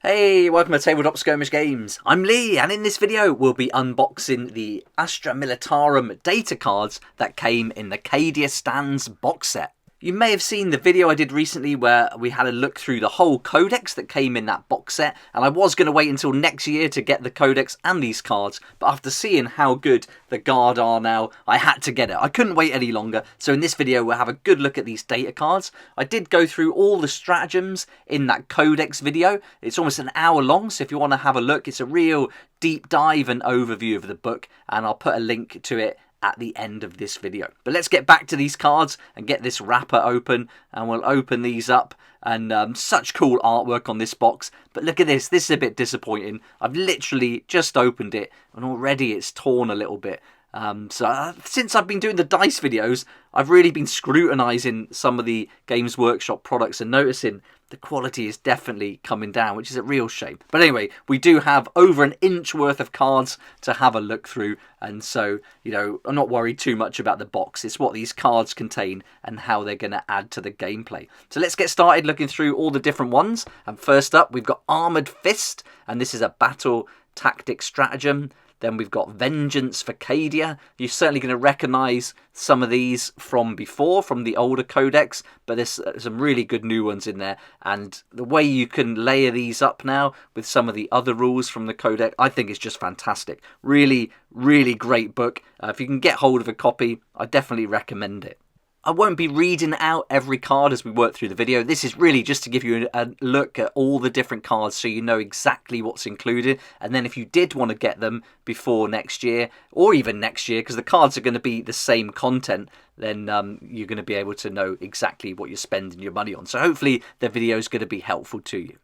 Hey, welcome to Tabletop Skirmish Games. I'm Lee, and in this video we'll be unboxing the ASTRA Militarum data cards that came in the Cadia Stands box set. You may have seen the video I did recently where we had a look through the whole codex that came in that box set, and I was going to wait until next year to get the codex and these cards, but after seeing how good the Guard are now, I had to get it. I couldn't wait any longer, so in this video we'll have a good look at these data cards. I did go through all the stratagems in that codex video. It's almost an hour long, so if you want to have a look, it's a real deep dive and overview of the book, and I'll put a link to it at the end of this video. But let's get back to these cards and get this wrapper open, and we'll open these up. And such cool artwork on this box, but look at this. This is a bit disappointing. I've literally just opened it and already it's torn a little bit. Since I've been doing the dice videos, I've really been scrutinising some of the Games Workshop products and noticing the quality is definitely coming down, which is a real shame. But anyway, we do have over an inch worth of cards to have a look through, and so, you know, I'm not worried too much about the box. It's what these cards contain and how they're going to add to the gameplay. So let's get started looking through all the different ones. And first up, we've got Armoured Fist, and this is a battle tactic stratagem. Then we've got Vengeance for Cadia. You're certainly going to recognise some of these from before, from the older codex, but there's some really good new ones in there. And the way you can layer these up now with some of the other rules from the codex, I think is just fantastic. Really, really great book. If you can get hold of a copy, I definitely recommend it. I won't be reading out every card as we work through the video. This is really just to give you a look at all the different cards so you know exactly what's included. And then if you did want to get them before next year, or even next year, because the cards are going to be the same content, then you're going to be able to know exactly what you're spending your money on. So hopefully the video is going to be helpful to you.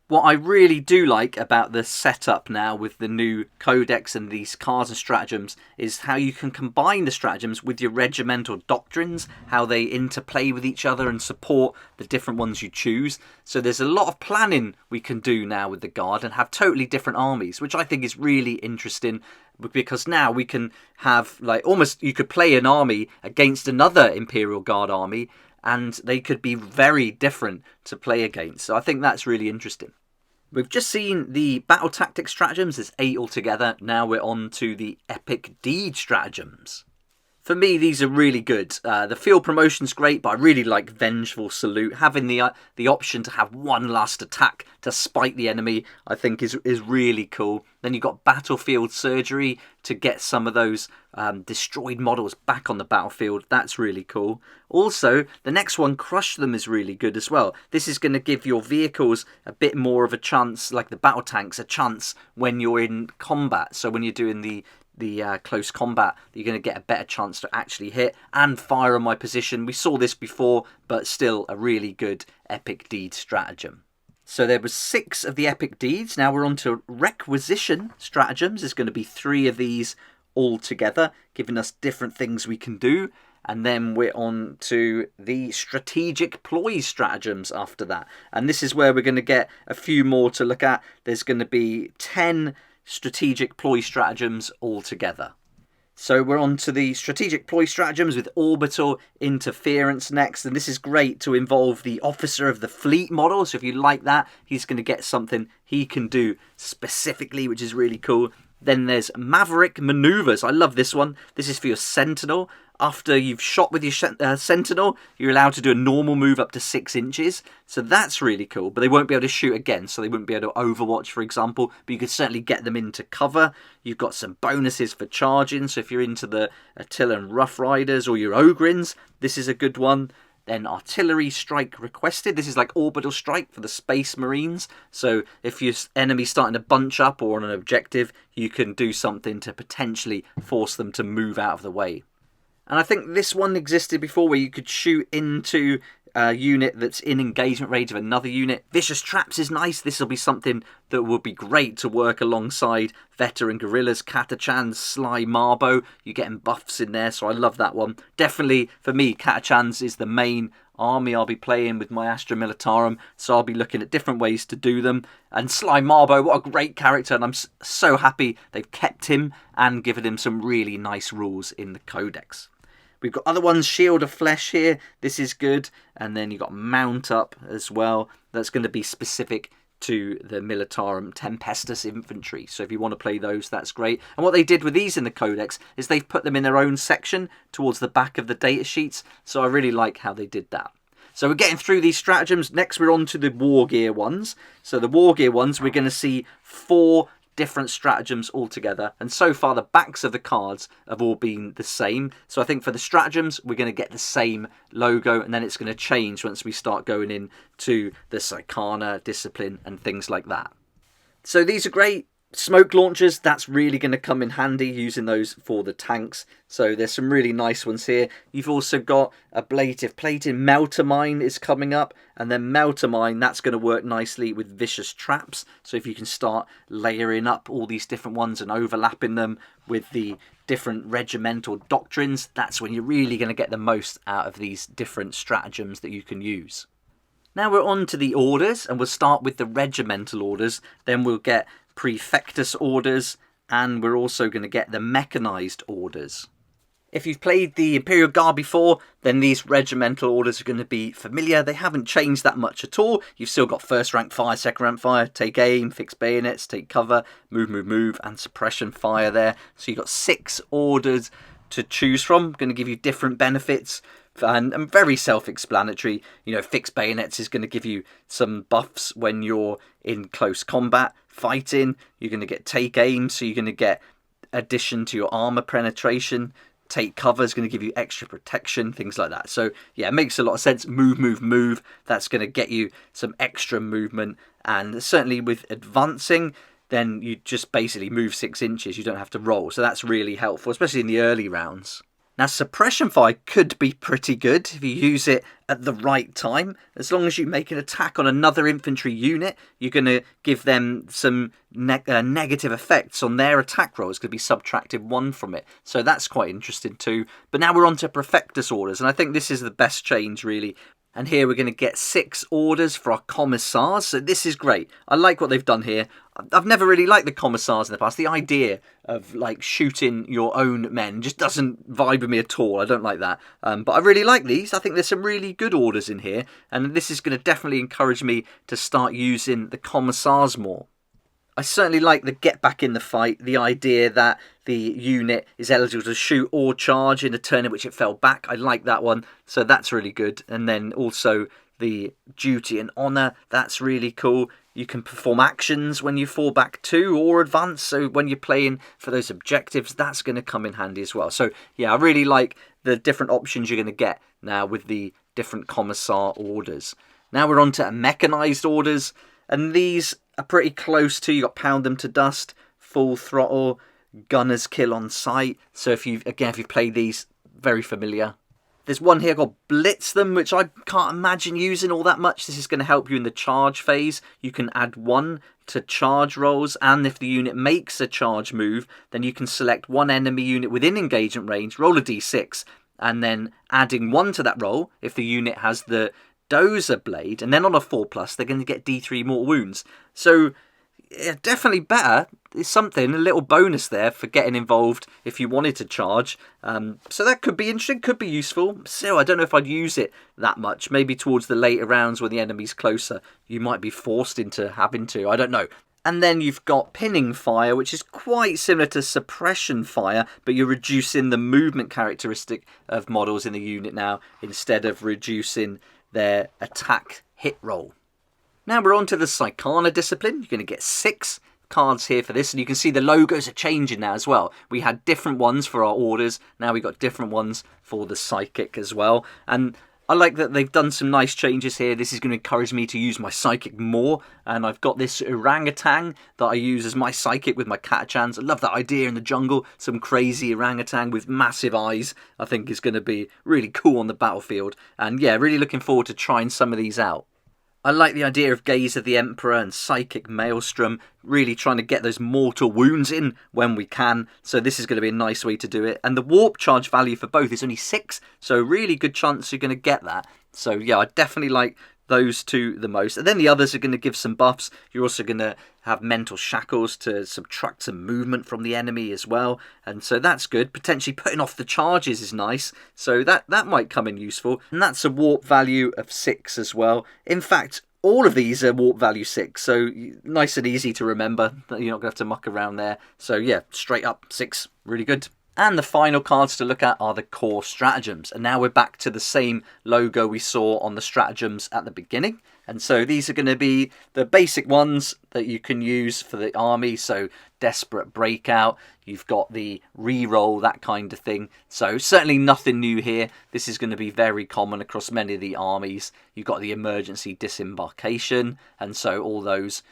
What I really do like about the setup now with the new codex and these cards and stratagems is how you can combine the stratagems with your regimental doctrines, how they interplay with each other and support the different ones you choose. So there's a lot of planning we can do now with the Guard and have totally different armies, which I think is really interesting, because now we can have, like, almost you could play an army against another Imperial Guard army, and they could be very different to play against. So I think that's really interesting. We've just seen the battle tactics stratagems. There's 8 altogether. Now we're on to the epic deed stratagems. For me, these are really good. The field promotion's great, but I really like Vengeful Salute. Having the option to have one last attack to spite the enemy, I think is really cool. Then you've got Battlefield Surgery to get some of those destroyed models back on the battlefield. That's really cool. Also, the next one, Crush Them, is really good as well. This is going to give your vehicles a bit more of a chance, like the battle tanks, a chance when you're in combat. So when you're doing the close combat, you're going to get a better chance to actually hit and fire on my position. We saw this before, but still a really good epic deed stratagem. So there was 6 of the epic deeds. Now we're on to requisition stratagems. There's going to be 3 of these all together, giving us different things we can do. And then we're on to the strategic ploy stratagems after that. And this is where we're going to get a few more to look at. There's going to be 10 strategic ploy stratagems altogether. So we're on to the strategic ploy stratagems with orbital interference next, and this is great to involve the officer of the fleet model. So if you like that, he's going to get something he can do specifically, which is really cool. Then there's Maverick Maneuvers. I love this one. This is for your Sentinel. After you've shot with your Sentinel, you're allowed to do a normal move up to 6 inches. So that's really cool. But they won't be able to shoot again, so they wouldn't be able to overwatch, for example. But you could certainly get them into cover. You've got some bonuses for charging. So if you're into the Attila and Rough Riders or your Ogrins, this is a good one. Then Artillery Strike Requested. This is like Orbital Strike for the Space Marines. So if your enemy's starting to bunch up or on an objective, you can do something to potentially force them to move out of the way. And I think this one existed before, where you could shoot into a unit that's in engagement range of another unit. Vicious Traps is nice. This will be something that would be great to work alongside Veteran Guerrillas, Catachans, Sly Marbo. You're getting buffs in there, so I love that one. Definitely, for me, Catachans is the main army I'll be playing with my Astra Militarum, so I'll be looking at different ways to do them. And Sly Marbo, what a great character, and I'm so happy they've kept him and given him some really nice rules in the Codex. We've got other ones, Shield of Flesh here. This is good. And then you've got Mount Up as well. That's going to be specific to the Militarum Tempestus infantry. So if you want to play those, that's great. And what they did with these in the codex is they've put them in their own section towards the back of the data sheets. So I really like how they did that. So we're getting through these stratagems. Next, we're on to the war gear ones. So the war gear ones, we're going to see 4 different stratagems altogether, and so far the backs of the cards have all been the same. So I think for the stratagems we're going to get the same logo, and then it's going to change once we start going into the Cyclana discipline and things like that. So these are great. Smoke launchers, that's really going to come in handy, using those for the tanks. So there's some really nice ones here. You've also got ablative plating. Melter mine is coming up, and then melter mine, that's going to work nicely with vicious traps. So if you can start layering up all these different ones and overlapping them with the different regimental doctrines, that's when you're really going to get the most out of these different stratagems that you can use. Now we're on to the orders, and we'll start with the regimental orders, then we'll get Prefectus orders, and we're also going to get the mechanized orders. If you've played the Imperial Guard before, then these regimental orders are going to be familiar. They haven't changed that much at all. You've still got first rank fire, second rank fire, take aim, fix bayonets, take cover, move, and suppression fire there. So you've got 6 orders to choose from. Going to give you different benefits. And very self-explanatory. You know, fixed bayonets is going to give you some buffs when you're in close combat fighting. You're going to get take aim, so you're going to get addition to your armor penetration. Take cover is going to give you extra protection, things like that. So yeah, it makes a lot of sense. Move. That's going to get you some extra movement, and certainly with advancing, then you just basically move 6 inches. You don't have to roll, so that's really helpful, especially in the early rounds. Now, suppression fire could be pretty good if you use it at the right time. As long as you make an attack on another infantry unit, you're going to give them some negative effects on their attack roll. It's going to be subtracted 1 from it. So that's quite interesting too. But now we're on to Prefectus orders, and I think this is the best change really. And here we're going to get 6 orders for our commissars. So this is great. I like what they've done here. I've never really liked the commissars in the past. The idea of like shooting your own men just doesn't vibe with me at all. I don't like that. But I really like these. I think there's some really good orders in here. And this is going to definitely encourage me to start using the commissars more. I certainly like the get back in the fight, the idea that the unit is eligible to shoot or charge in a turn in which it fell back. I like that one, so that's really good. And then also the duty and honour, that's really cool. You can perform actions when you fall back too, or advance, so when you're playing for those objectives, that's going to come in handy as well. So yeah, I really like the different options you're going to get now with the different commissar orders. Now we're on to mechanised orders, and these are pretty close to, you got pound them to dust, full throttle, gunner's kill on sight. So if you've played these, very familiar. There's one here called blitz them, which I can't imagine using all that much. This is going to help you in the charge phase. You can add 1 to charge rolls, and if the unit makes a charge move, then you can select 1 enemy unit within engagement range, roll a d6, and then adding 1 to that roll if the unit has the Dozer blade, and then on a 4+, they're going to get D3 mortal wounds. So yeah, definitely better. There's something, a little bonus there for getting involved if you wanted to charge. So that could be interesting, could be useful. Still, I don't know if I'd use it that much. Maybe towards the later rounds when the enemy's closer, you might be forced into having to. I don't know. And then you've got pinning fire, which is quite similar to suppression fire, but you're reducing the movement characteristic of models in the unit now, instead of reducing their attack hit roll. Now we're on to the Cyclana discipline. You're going to get 6 cards here for this, and you can see the logos are changing now as well. We had different ones for our orders, now we've got different ones for the psychic as well. And I like that they've done some nice changes here. This is going to encourage me to use my psychic more, and I've got this orangutan that I use as my psychic with my catachans. I love that idea in the jungle, some crazy orangutan with massive eyes. I think is going to be really cool on the battlefield, and yeah, really looking forward to trying some of these out. I like the idea of Gaze of the Emperor and Psychic Maelstrom, really trying to get those mortal wounds in when we can. So this is going to be a nice way to do it. And the warp charge value for both is only 6, so really good chance you're going to get that. So yeah, I definitely like those 2 the most. And then the others are going to give some buffs. You're also going to have mental shackles to subtract some movement from the enemy as well. And so that's good. Potentially putting off the charges is nice. So that might come in useful. And that's a warp value of 6 as well. In fact, all of these are warp value 6, so nice and easy to remember. You're not going to have to muck around there. So yeah, straight up 6, really good. And the final cards to look at are the core stratagems. And now we're back to the same logo we saw on the stratagems at the beginning. And so these are going to be the basic ones that you can use for the army. So Desperate Breakout, you've got the reroll, that kind of thing. So certainly nothing new here. This is going to be very common across many of the armies. You've got the Emergency Disembarkation. And so all those,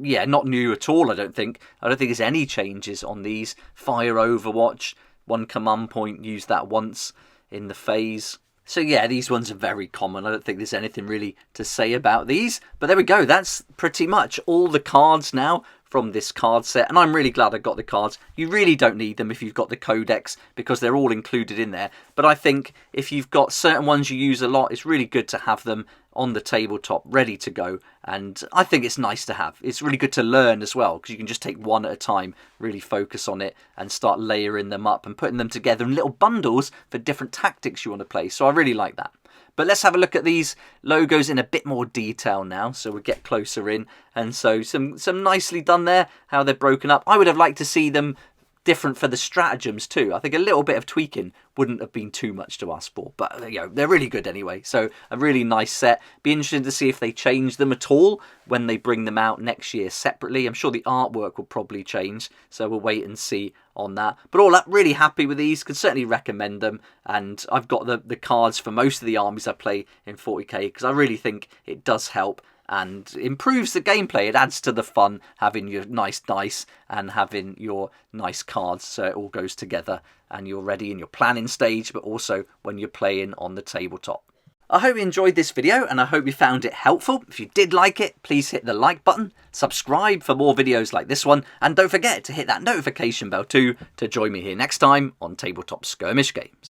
yeah, not new at all, I don't think. I don't think there's any changes on these. Fire Overwatch, 1 command point, use that once in the phase. So yeah, these ones are very common. I don't think there's anything really to say about these. But there we go. That's pretty much all the cards now from this card set. And I'm really glad I got the cards. You really don't need them if you've got the codex because they're all included in there. But I think if you've got certain ones you use a lot, it's really good to have them on the tabletop ready to go. And I think it's nice to have. It's really good to learn as well because you can just take one at a time, really focus on it and start layering them up and putting them together in little bundles for different tactics you want to play. So I really like that. But let's have a look at these logos in a bit more detail now. So we'll get closer in. And so some nicely done there, how they're broken up. I would have liked to see them different for the stratagems too. I think a little bit of tweaking wouldn't have been too much to ask for, but you know, they're really good anyway. So a really nice set. Be interesting to see if they change them at all when they bring them out next year separately. I'm sure the artwork will probably change, so we'll wait and see on that. But all up, really happy with these. Could certainly recommend them, and I've got the cards for most of the armies I play in 40k because I really think it does help and improves the gameplay. It adds to the fun having your nice dice and having your nice cards, so it all goes together and you're ready in your planning stage, but also when you're playing on the tabletop. I hope you enjoyed this video and I hope you found it helpful. If you did like it, please hit the like button, subscribe for more videos like this one, and don't forget to hit that notification bell too to join me here next time on Tabletop Skirmish Games.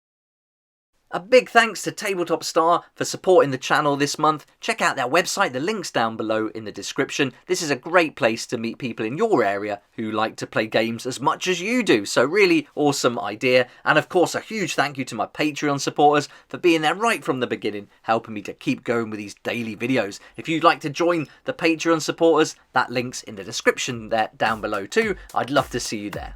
A big thanks to Tabletop Star for supporting the channel this month. Check out their website, the link's down below in the description. This is a great place to meet people in your area who like to play games as much as you do. So really awesome idea. And of course, a huge thank you to my Patreon supporters for being there right from the beginning, helping me to keep going with these daily videos. If you'd like to join the Patreon supporters, that link's in the description there down below too. I'd love to see you there.